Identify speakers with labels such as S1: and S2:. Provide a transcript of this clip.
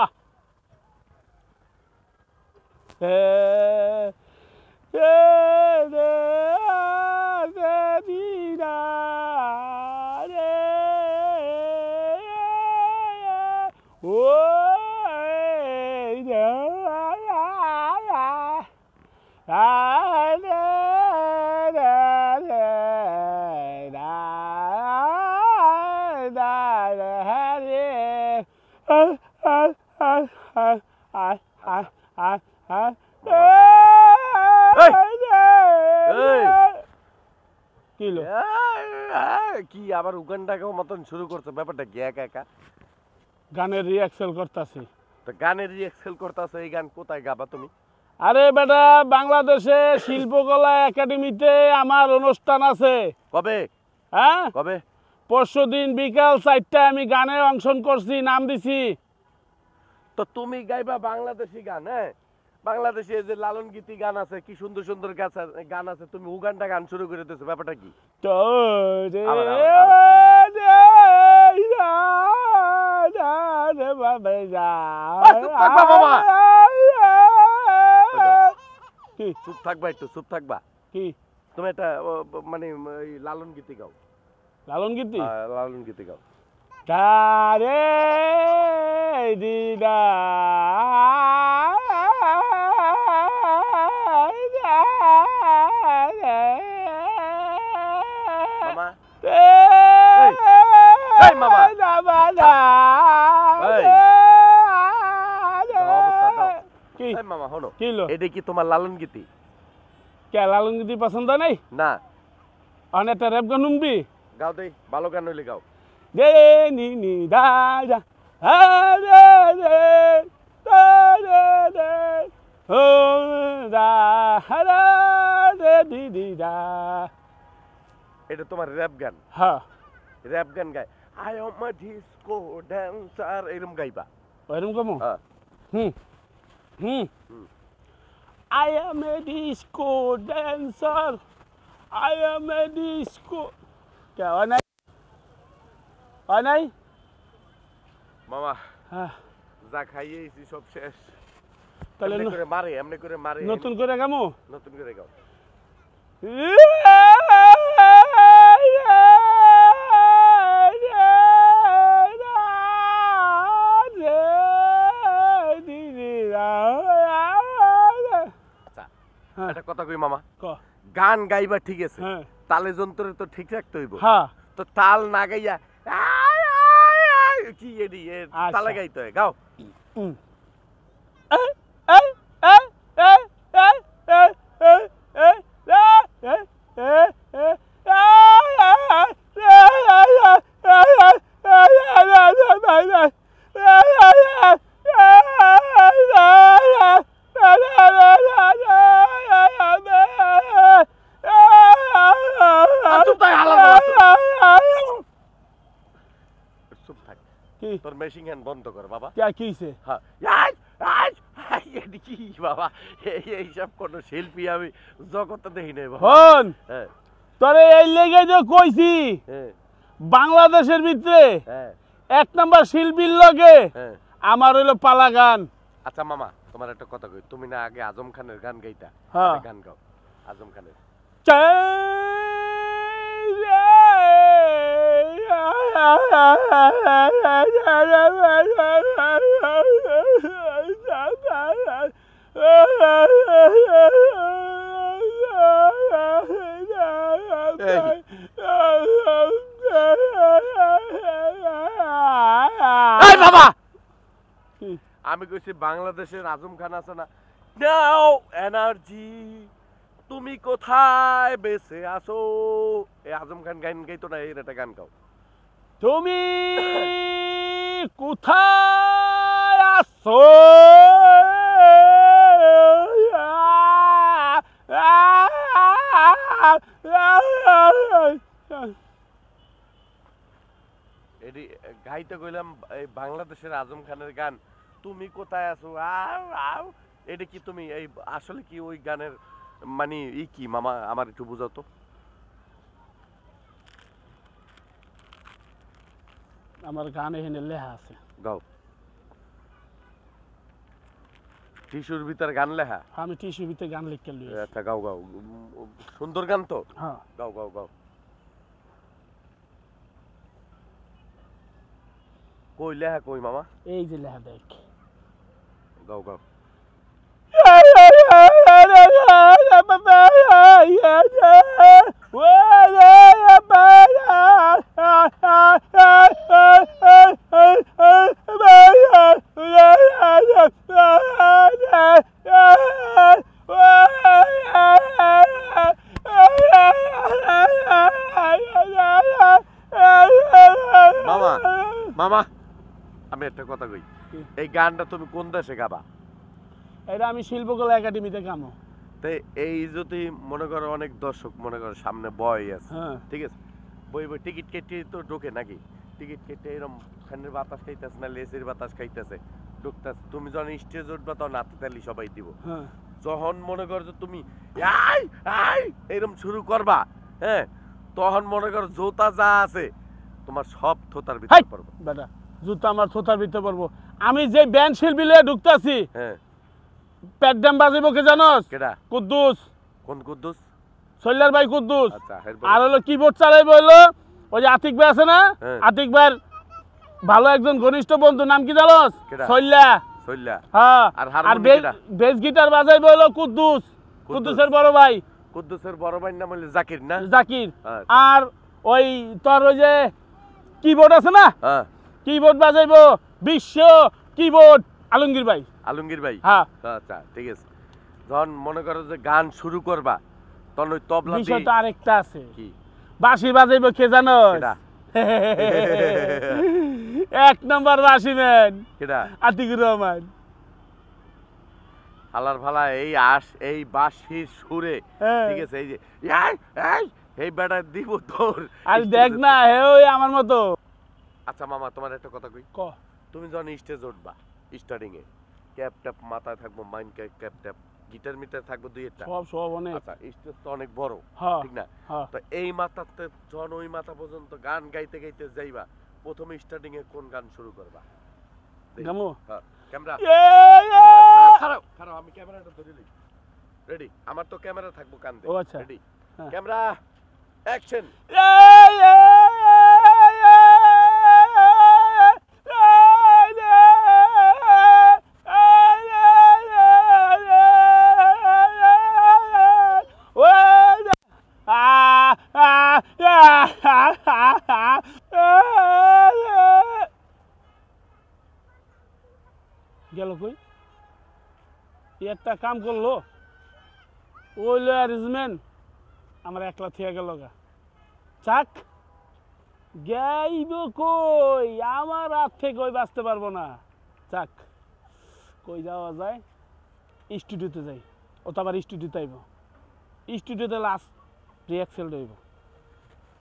S1: আহ
S2: কি আবার উগান্ডাকে মতন শুরু করছে, ব্যাপারটা কি? একা একা
S1: গানের রিহার্সাল করতেছি।
S2: তো গানের রিহার্সাল করতেছে, এই গান কোথায় গাবা তুমি?
S1: আরে বেটা, বাংলাদেশে শিল্পকলা একাডেমিতে আমার অনুষ্ঠান আছে।
S2: কবে?
S1: হ্যাঁ,
S2: কবে?
S1: পরশুদিন বিকাল 4টায় আমি গানে অংশগ্রহণ করছি, নাম দিছি।
S2: তো তুমি গাইবা বাংলাদেশি গান? হ্যাঁ, বাংলাদেশে এই যে লালন গীতি গান আছে, কি সুন্দর সুন্দর গান আছে, তুমি উগান্ডা গান শুরু করে দিয়েছো, ব্যাপারটা কি?
S1: তো
S2: চুপ থাকবা, একটু চুপ থাকবা।
S1: কি
S2: তুমি একটা মানে লালন গীতি গাও।
S1: লালন গীতি?
S2: লালন গীতি গাও।
S1: তারে দিদা
S2: মামা, এই মামা,
S1: কি
S2: মামা হলো
S1: কি লো?
S2: এটা কি তোমার লালন গীতি?
S1: কে লালন গীতি পছন্দ নেই?
S2: না,
S1: অনেকটা র্যাপ গান শুনবি?
S2: গাও দেই, ভালো গান হইলে গাও।
S1: দে নি নি দা দা হা দে দে দা দে দে ও দা হা দা দে দি দি দা।
S2: এটা তোমার র‍্যাপ গান?
S1: হ্যাঁ,
S2: র‍্যাপ গান গায়, I am a disco dancer, এরকম গাইবা?
S1: ওইরকম কমো?
S2: হ্যাঁ।
S1: হুম হুম। I am a disco dancer. I am a disco. क्या हुआ नहीं? हुआ नहीं?
S2: মামা,
S1: হ্যাঁ,
S2: যা খাইয়েছি সব শেষ।
S1: তাহলে
S2: এমনি করে মারে, এমনি করে মারে।
S1: নতুন করে গামো?
S2: নতুন করে গাও। আচ্ছা, একটা কথা কই মামা, গান গাইবা ঠিক আছে, তালে যন্ত্র তো ঠিক রাখতে হইব।
S1: হ্যাঁ,
S2: তো তাল না গাইয়া কি এডি তালে গাইতে হয়, গাও। তোর মেশিন হ্যান্ড বন্ধ কর বাবা।
S1: কি হইছে?
S2: হ্যাঁ, কি বাবা, এইসব কোন শিল্পী আমি জগতে দেখি নাই বাবা।
S1: হন, তোরে এই লেগে যে কইছি, বাংলাদেশের ভিতরে 1 নাম্বার শিল্পীর লগে আমার হইলো পালা গান।
S2: আচ্ছা মামা, তোমার একটা কথা কই, তুমি না আগে আজম খানের গান গাইতা, গান গাও আজম খানের। বাবা, আমি কইছি বাংলাদেশের আজম খান আছে না, নাও এনার্জি, তুমি কোথায় বেঁচে আছো, এই আজম খান গান গাইতো না, এর একটা গান গাও।
S1: তুমি কোথায় আছো,
S2: এটি গাইতে কইলাম এই বাংলাদেশের আজম খানের গান, তুমি কোথায় আছো, এটা কি তুমি এই আসলে কি ওই গানের মানে কি মামা, আমার একটু বুঝাও তো।
S1: আমার গানে এখানে লেখা আছে,
S2: গাও। টিস্যুর ভিতর গান লেখা?
S1: আমি টিস্যুর ভিতরে গান লিখতে লই।
S2: আচ্ছা গাও গাও, সুন্দর গান তো।
S1: হ্যাঁ
S2: গাও গাও গাও। কই লেখা কই মামা?
S1: এই যে লেখা দেখ।
S2: গাও গাও। মামা মামা আমি একটা কথা কই, এই গানটা তুমি কোন দেশে গাবা?
S1: এটা আমি শিল্পকলা একাডেমিতে কামো।
S2: তো এই যদি মনে করো অনেক দর্শক মনে করো সামনে বয় আছে,
S1: হ্যাঁ
S2: ঠিক আছে, বই বই টিকিট কেটে তো ঢোকে নাকি? টিকিট কেটে এরকম ফ্যানের বাতাস খাইতেছে না লেসের বাতাস খাইতেছে ঢুকতেছে, তুমি যখন স্টেজ উঠবা তখন নাচতে তালি সবাই দিব।
S1: হ্যাঁ
S2: যখন মনে করো যে তুমি আই আই এরকম শুরু করবা, হ্যাঁ, তখন মনে করো জোতা যা আছে তোমার সব থোতার ভিতরে পড়বে।
S1: বেটা জুতা আমার থোতার ভিতরে পড়বো। আমি যে ব্যান্ড শিল্পী লিয়ে ঢুকতাছি,
S2: হ্যাঁ
S1: পেট ড্যাম বাজিব কে জানোস?
S2: কেডা?
S1: কুদ্দুস,
S2: কোন কুদ্দুস?
S1: সৈলার ভাই কুদ্দুস।
S2: আচ্ছা
S1: আর হলো কিবোর্ড চালাইবো হলো ওই যে আতিক ভাই আছে না,
S2: হ্যাঁ।
S1: আতিক ভাইয়ের ভালো একজন ঘনিষ্ঠ বন্ধু, নাম কি জানোস?
S2: কেডা?
S1: সৈলা।
S2: সইল্লা।
S1: হ্যাঁ
S2: আর
S1: আর
S2: হারমোনি কেডা?
S1: বেস গিটার বাজাইবো হলো কুদ্দুস, কুদ্দুসের বড় ভাই
S2: কুদ্দুসের বড় ভাইয়ের নাম হলো জাকির না?
S1: জাকির।
S2: আচ্ছা।
S1: আর ওই তোর ওই যে কিবোর্ড আছে না,
S2: হ্যাঁ
S1: কিবোর্ড বাজাইবো বিশ্ব কিবোর্ড আলমগীর ভাই।
S2: আলমগীর ভাই।
S1: হ্যাঁ
S2: আচ্ছা ঠিক আছে। যখন মনে করো যে গান শুরু করবা তখন ওই তবলা দিয়ে
S1: বিষয়টা আরেকটা আছে,
S2: কি
S1: বাঁশি বাজাইবো কে জানোস?
S2: কেডা?
S1: এক নম্বর বাঁশি ম্যান
S2: কেডা?
S1: আতিকুর রহমান।
S2: হালার ফালা এই এই বাঁশির সুরে,
S1: হ্যাঁ।
S2: ঠিক আছে, এই যে এই বেটা দিব তোর।
S1: আর দেখ না হে ওই আমার মতো।
S2: আচ্ছা মামা তোমার একটা কথা কই,
S1: ক
S2: তুমি যখন স্টেজ উঠবা স্টার্টিং এ ক্যাপ ট্যাপ মাথায় থাকবো, mind cap tap, guitar meter থাকবো দুই একটা।
S1: সব সব অনেক।
S2: আচ্ছা স্টেজ তো অনেক বড়,
S1: হ্যাঁ
S2: ঠিক না?
S1: হ্যাঁ
S2: তো এই মাথাতে যখন ওই মাথা পর্যন্ত গান গাইতে গাইতে যাইবা, প্রথমে স্টার্টিং এ কোন গান শুরু করবা?
S1: গামু
S2: হ্যাঁ ক্যামেরা
S1: এ
S2: খারাপ খারাপ, আমি ক্যামেরাটা ধরে লই। রেডি? আমার তো ক্যামেরা থাকবো কান্দে।
S1: ও আচ্ছা।
S2: রেডি?
S1: হ্যাঁ।
S2: Camera action.
S1: গেল কই? একটা কাম করলো ওইলো অ্যারেঞ্জমেন্ট আমার একলা থেকে গেল গা। চাক গাইব কই, আমার হাত থেকে কই বাঁচতে পারবো না। চাক কই যাওয়া যায়? স্টুডিওতে যাই। ও তো আবার স্টুডিওতে আইব, স্টুডিওতে লাস্ট রিহার্সেল রইব।